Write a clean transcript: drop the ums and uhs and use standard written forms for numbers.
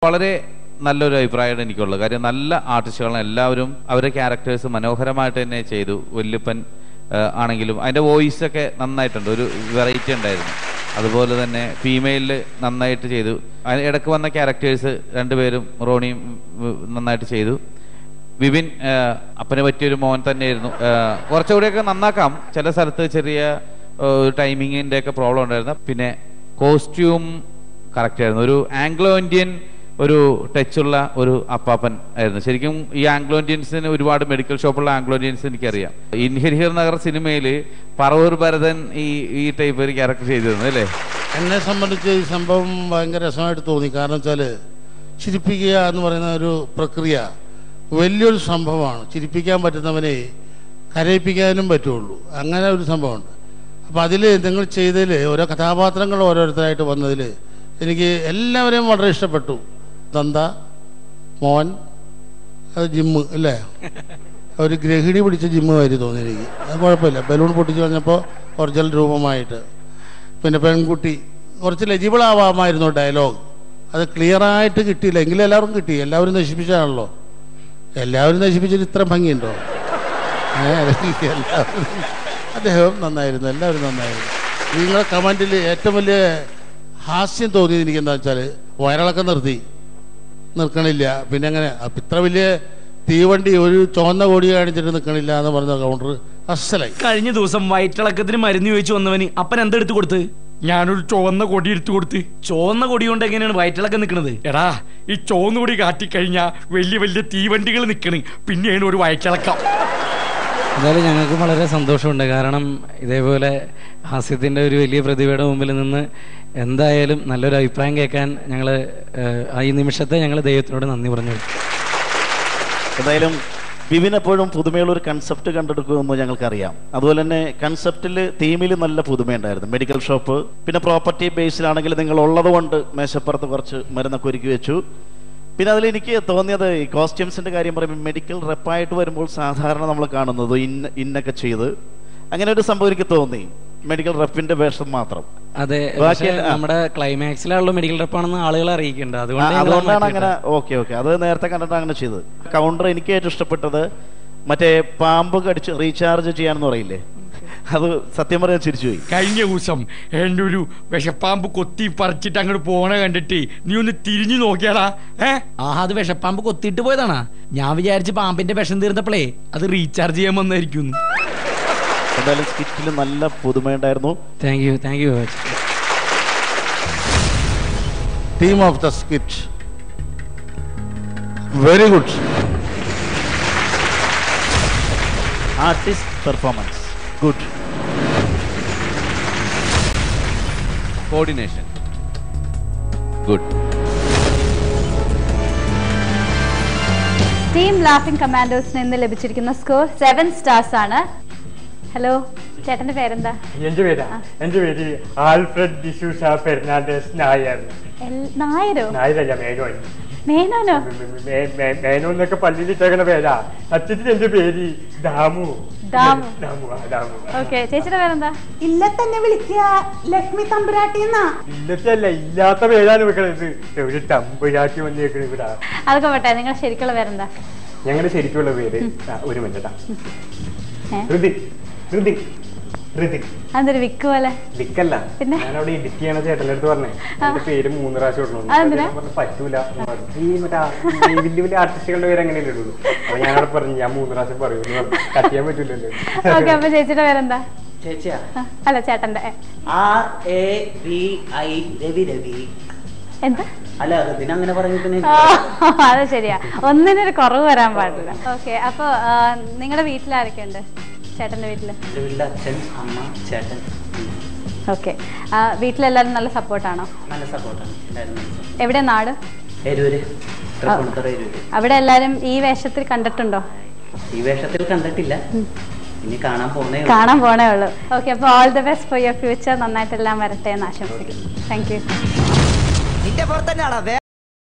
വളരെ നല്ലൊരു അഭിപ്രായമാണ് എനിക്കുള്ളത്. കാര്യം നല്ല ആർട്ടിസ്റ്റുകളാണ് എല്ലാവരും. അവരുടെ ക്യാരക്ടേഴ്സ് മനോഹരമായിട്ട് തന്നെ ചെയ്തു. വല്യപ്പൻ ആണെങ്കിലും അതിൻ്റെ വോയിസൊക്കെ നന്നായിട്ടുണ്ട്, ഒരു വെറൈറ്റി ഉണ്ടായിരുന്നു. അതുപോലെ തന്നെ ഫീമെയിലിൽ നന്നായിട്ട് ചെയ്തു. ഇടയ്ക്ക് വന്ന ക്യാരക്ടേഴ്സ് രണ്ടുപേരും റോണിയും നന്നായിട്ട് ചെയ്തു. വിപിൻ അപ്പനെ പറ്റിയൊരു മോൻ തന്നെയായിരുന്നു. കുറച്ചുകൂടിയൊക്കെ നന്നാക്കാം, ചില സ്ഥലത്ത് ചെറിയ ടൈമിങ്ങിൻ്റെ ഒക്കെ പ്രോബ്ലം ഉണ്ടായിരുന്നു. പിന്നെ കോസ്റ്റ്യൂം കറക്റ്റ് ആയിരുന്നു. ഒരു ആംഗ്ലോ ഇന്ത്യൻ ഒരു ടച്ചുള്ള ഒരു അപ്പാപ്പൻ ആയിരുന്നു. ശരിക്കും ഈ ആംഗ്ലോ ഇന്ത്യൻസിന് ഒരുപാട് മെഡിക്കൽ ഷോപ്പുള്ള ആംഗ്ലോ ഇന്ത്യൻസ് എനിക്കറിയാം. ഇൻഹിരിയർ നഗർ സിനിമയിൽ പറവൂർ ഭരതൻ ഈ ടൈപ്പ് ഒരു ക്യാരക്ടർ ചെയ്തിരുന്നു അല്ലേ? എന്നെ സംബന്ധിച്ച് ഈ സംഭവം ഭയങ്കര രസമായിട്ട് തോന്നി. കാരണം വെച്ചാൽ ചിരിപ്പിക്കുക എന്ന് പറയുന്ന ഒരു പ്രക്രിയ വലിയൊരു സംഭവമാണ്. ചിരിപ്പിക്കാൻ പറ്റുന്നവനെ കരയിപ്പിക്കാനും പറ്റുള്ളൂ, അങ്ങനെ ഒരു സംഭവമുണ്ട്. അപ്പോൾ അതിൽ നിങ്ങൾ ചെയ്തതിൽ ഓരോ കഥാപാത്രങ്ങൾ ഓരോരുത്തരായിട്ട് വന്നതിൽ എനിക്ക് എല്ലാവരെയും വളരെ ഇഷ്ടപ്പെട്ടു. തന്ത, മോൻ, അത് ജിമ്മ് അല്ലേ, ഒരു ഗ്രഹിണി പിടിച്ച ജിമ്മ് മാതിരി തോന്നി എനിക്ക്. അത് കുഴപ്പമില്ല, ബലൂൺ പൊട്ടിച്ച് കളഞ്ഞപ്പോൾ ഒറിജിനൽ രൂപമായിട്ട്. പിന്നെ പെൺകുട്ടി കുറച്ച് ലെജിബിൾ ആവാമായിരുന്നു ഡയലോഗ്, അത് ക്ലിയറായിട്ട് കിട്ടിയില്ല. എങ്കിലും എല്ലാവർക്കും കിട്ടി. എല്ലാവരും നശിപ്പിച്ചാണല്ലോ. എല്ലാവരും നശിപ്പിച്ചിട്ട് ഇത്ര ഭംഗിയുണ്ടോ? എല്ലാവരും അദ്ദേഹം നന്നായിരുന്നു, എല്ലാവരും നന്നായിരുന്നു. നിങ്ങളുടെ കമൻറ്റിൽ ഏറ്റവും വലിയ ഹാസ്യം തോന്നിയത് എനിക്ക് എന്താ വെച്ചാൽ വയറിളക്കം നിൽക്കണില്ല. പിന്നെ അങ്ങനെ ഇത്ര വലിയ തീവണ്ടി ഒരു ചുവന്ന കൊടി കാണിച്ചിട്ട് നിൽക്കണില്ല എന്ന് പറഞ്ഞ കൗണ്ടർ അസലായി. കഴിഞ്ഞ ദിവസം വയറ്റിളക്കത്തിന് മരുന്ന് ചോദിച്ചു വന്നവന് അപ്പൻ എന്തെടുത്ത് കൊടുത്ത്? ഞാനൊരു ചുവന്ന കൊടി എടുത്തു കൊടുത്ത്. ചുവന്ന കൊടി കൊണ്ട് എങ്ങനെയാണ് വയറ്റിളക്കം നിൽക്കുന്നത്? എടാ, ഈ ചുവന്ന കൊടി കാട്ടിക്കഴിഞ്ഞാൽ വലിയ വലിയ തീവണ്ടികൾ നിൽക്കണ്, പിന്നെയാണ് ഒരു വയറ്റിളക്കം. എന്തായാലും ഞങ്ങൾക്ക് വളരെ സന്തോഷമുണ്ട്. കാരണം ഇതേപോലെ ഹാസ്യത്തിൻ്റെ ഒരു വലിയ പ്രതിഭയുടെ മുമ്പിൽ നിന്ന് എന്തായാലും നല്ലൊരു അഭിപ്രായം കേൾക്കാൻ ഞങ്ങൾ ഈ നിമിഷത്തെ ഞങ്ങൾ ദൈവത്തിനോട് നന്ദി പറഞ്ഞു. എന്തായാലും വിപിൻ എപ്പോഴും പുതുമയുള്ളൊരു കൺസെപ്റ്റ് കണ്ടെടുക്കുമെന്ന് ഞങ്ങൾക്കറിയാം. അതുപോലെ തന്നെ കൺസെപ്റ്റിൽ തീമിൽ നല്ല പുതുമയുണ്ടായിരുന്നു. മെഡിക്കൽ ഷോപ്പ്, പിന്നെ പ്രോപ്പർട്ടി ബേസിലാണെങ്കിൽ നിങ്ങൾ ഉള്ളത് കൊണ്ട് മേശപ്പുറത്ത് കുറച്ച് മരുന്നൊക്കെ ഒരുക്കി വെച്ചു. പിന്നെ അതിലെനിക്ക് തോന്നിയത് ഈ കോസ്റ്റ്യൂംസിൻ്റെ കാര്യം പറയുമ്പോൾ മെഡിക്കൽ റെപ്പായിട്ട് വരുമ്പോൾ സാധാരണ നമ്മൾ കാണുന്നത് ഇന്നൊക്കെ ചെയ്ത് അങ്ങനെ ഒരു സംഭവം എനിക്ക് തോന്നി. മെഡിക്കൽ റെപ്പിന്റെ വേഷം മാത്രം. അതെ, നമ്മുടെ ക്ലൈമാക്സിലുള്ള മെഡിക്കൽ റെപ്പാണെന്ന് ആളുകളെ അറിയിക്കുന്നുണ്ട്. അതുകൊണ്ടാണ് അങ്ങനെ. ഓക്കെ, അത് നേരത്തെ കണ്ടിട്ട് അങ്ങനെ ചെയ്തത്. കൗണ്ടർ എനിക്ക് ഏറ്റവും ഇഷ്ടപ്പെട്ടത് മറ്റേ പാമ്പ് കടിച്ച് റീചാർജ് ചെയ്യാനെന്ന് പറയില്ലേ, അത് സത്യം പറയാൻ ചിരിച്ചുപോയി. കഴിഞ്ഞ ദിവസം എൻ്റെ ഒരു വിഷപ്പാമ്പ് കൊത്തി പറിച്ചിട്ട് അങ്ങോട്ട് പോണ കണ്ടിട്ട് നീ ഒന്ന് തിരിഞ്ഞു നോക്കിയാടാ. അത് വിഷപ്പാമ്പ് കൊത്തിയിട്ട് പോയതാണാ? ഞാൻ വിചാരിച്ച് പാമ്പിന്റെ വിഷം തീർന്നപ്പോഴേ അത് റീചാർജ് ചെയ്യാൻ വന്നായിരിക്കും. എന്തായാലും സ്കിറ്റിൽ നല്ല പുതുമയുണ്ടായിരുന്നു. Thank you team of the skit very good. Artist performance good. Coordination good. Team laughing കമാൻഡോസിന് ഇന്ന് ലഭിച്ചിരിക്കുന്ന സ്കോർ 7 stars ആണ്. ഹലോ, ചേട്ടന്റെ പേരെന്താ? എന്റെ പേര് ആൽഫ്രഡ് ഡിസൂസ ഫെർണാണ്ടസ് നായർ. നായരോ? നായരല്ല, മേനോൻ. മേനോനോ? മേനോൻ എന്നൊക്കെ പള്ളിയിലിട്ടേക്കണ പേരാ. സത്യത്തിൽ എന്റെ പേര് ദാമു. ഓക്കെ, ചേച്ചിയുടെ പേരെന്താ? ഇല്ലത്തന്നെ വിളിക്കുക ലക്ഷ്മി തമ്പുരാട്ടിന്നാ. ഇല്ലത്തല്ല, ഇല്ലാത്ത പേരാണ് വെക്കണത്. ഒരു തമ്പുരാട്ടി വന്നേക്കണ ഇവിടെ. അതൊക്കെ പോട്ടെ, നിങ്ങളുടെ ശരിക്കുള്ള പേരെന്താ? ഞങ്ങളുടെ ശരിക്കുള്ള പേര് ഒരു മിനിറ്റാ, അതൊരു വിക്ക് പോലെ. വിക്കല്ല, ഞാനവിടെ എഡിറ്റ് ചെയ്യണ ചേട്ടൻ്റെ അടുത്ത് പറഞ്ഞേ എന്റെ പേര് 3 പ്രാവശ്യം ഇടണം. പറ്റൂല, ഈ മറ്റേ വലിയ വലിയ ആർട്ടിസ്റ്റുകളുടെ പേര് എങ്ങനെയല്ലേ ഉള്ളൂ. അപ്പൊ ഞാനവിടെ പറഞ്ഞു ഞാൻ 3 പ്രാവശ്യം പറയൂന്ന് പറഞ്ഞു. കട്ട് ചെയ്യാൻ പറ്റൂലല്ലോ. ഓക്കെ, അപ്പൊ ചേച്ചിയുടെ പേരെന്താ? ചേച്ചിയാ? അല്ല, ചേട്ടന്റെ. എന്താ? അല്ല, അങ്ങനെ പറഞ്ഞിട്ട് അത് ശരിയാ, ഒന്നിനൊരു കുറവ് വരാൻ പാടില്ല. ഓക്കെ, അപ്പൊ നിങ്ങളുടെ വീട്ടിലാരൊക്കെ ഉണ്ട്? ചേട്ടന്റെ വീട്ടില്? അച്ഛൻ, അമ്മ, ചേട്ടൻ. ഓക്കെ, വീട്ടിലെല്ലാരും നല്ല സപ്പോർട്ടാണോ? നല്ല സപ്പോർട്ടാണ്. എവിടെ നാട്? അവിടെ എല്ലാരും ഈ വേഷത്തിൽ കണ്ടിട്ടുണ്ടോ? ഈ വേഷത്തിൽ കണ്ടിട്ടില്ല, ഇനി കാണാൻ പോണേ ഉള്ളൂ. ഓക്കെ, അപ്പൊ all the best for your future. നന്നായിട്ടെല്ലാം വരട്ടെ എന്ന് ആശംസിക്കുന്നു. Thank you. നിന്റെ പുറത്തന്നെയാണോ